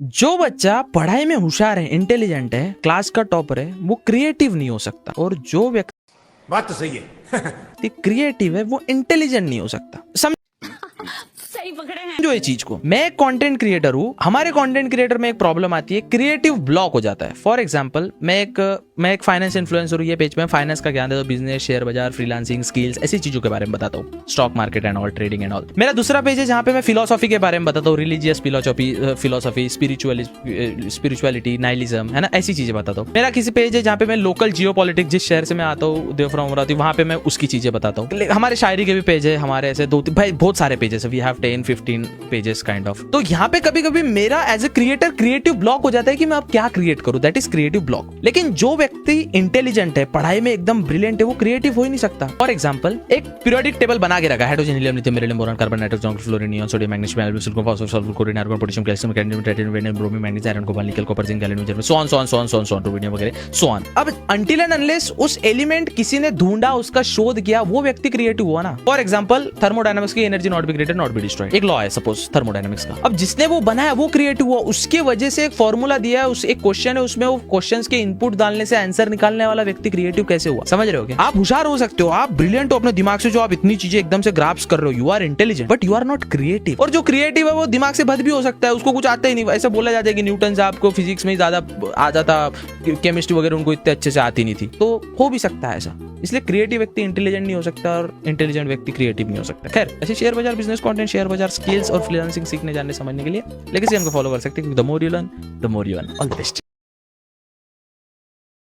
जो बच्चा पढ़ाई में होशियार है, इंटेलिजेंट है, क्लास का टॉपर है, वो क्रिएटिव नहीं हो सकता। और जो बात तो सही है। क्रिएटिव है वो इंटेलिजेंट नहीं हो सकता। सही पकड़े हैं। जो ये चीज को, मैं एक कंटेंट क्रिएटर हूँ, हमारे कंटेंट क्रिएटर में एक प्रॉब्लम आती है, क्रिएटिव ब्लॉक हो जाता है। फॉर एग्जांपल मैं एक फाइनेंस इन्फ्लुएंसर हूँ, ये पेज में फाइनेंस का ज्ञान देता हूँ, बिजनेस, शेयर बाजार, फ्रीलांसिंग, स्किल्स, ऐसी चीजों के बारे में बताता हूँ, stock market and all, trading and all. मेरा दूसरा पेज है जहाँ पे मैं फिलोसॉफी के बारे में बताता हूँ, रिलीजियस फिलोसॉफी, स्पिरिचुअलिटी, नाइलिज्म, है ना, ऐसी चीजें बताता हूँ। मेरा किसी पेज है जहाँ पे मैं लोकल जियो पॉलिटिक्स, जिस शहर से मैं आता हूँ, देवफ्रॉम अमरावती, वहाँ पे मैं उसकी चीजें बताता हूँ। हमारे शायरी के भी पेज है, हमारे ऐसे भाई बहुत सारे पेजेस है, we have 10-15 pages kind of. तो यहाँ पे कभी कभी मेरा as a creator creative block हो जाता है कि मैं अब क्या क्रिएट करूं, दैट इज क्रिएटिव ब्लॉक। लेकिन जो व्यक्ति इंटेलिजेंट है, पढ़ाई में एकदम ब्रिलियंट है, वो क्रिएटिव हो ही नहीं सकता। फॉर एग्जांपल एक पीरियोडिक टेबल बना के रखा है, hydrogen, helium, lithium, beryllium, boron, carbon, nitrogen, fluorine, neon, sodium, magnesium, aluminium, silicon, phosphorus, sulphur, chlorine, argon, potassium, calcium, cadmium, titanium, vanadium, bromine, manganese, iron, cobalt, nickel, copper, zinc, gallium, germanium, so on, rubidium वगैरह, so on. अब until and unless उस element किसी ने ढूंढा, उसका शोध किया, वो व्यक्ति क्रिएटिव हुआ ना। फॉर एग्जांपल थर्मोडायनामिक्स की energy not be created not be destroyed, एक लॉ है सपोज थर्मोडायनामिक्स का। अब जिसने वो बनाया वो क्रिएटिव हुआ, उसके वजह से एक फॉर्मूला दिया है, उस एक क्वेश्चन है, उसमें वो क्वेश्चंस के इनपुट डालने से आंसर निकालने वाला व्यक्ति क्रिएटिव कैसे हुआ, समझ रहे हो क्या? आप होशियार हो सकते हो, आप ब्रिलियंट हो अपने दिमाग से, जो आप इतनी चीजें एकदम से ग्रास्प कर रहे हो, you are intelligent, but you are not creative. और जो क्रिएटिव है वो दिमाग से बद भी हो सकता है, उसको कुछ आता ही नहीं। ऐसा बोला जाता है कि न्यूटन से आपको फिजिक्स में ज्यादा आ जाता, केमिस्ट्री वगैरह उनको इतने अच्छे से आती नहीं थी, तो हो भी सकता है ऐसा। इसलिए क्रिएटिव व्यक्ति इंटेलिजेंट नहीं हो सकता और इंटेलिजेंट व्यक्ति क्रिएटिव नहीं हो सकता। खैर, ऐसे शेयर बाजार, बिजनेस कंटेंट, शेयर बाजार, स्किल्स और फ्रीलांसिंग सीखने जानने समझने के लिए लेगेसी हमको फॉलो कर सकते हैं, the more you learn the more you earn. All the best.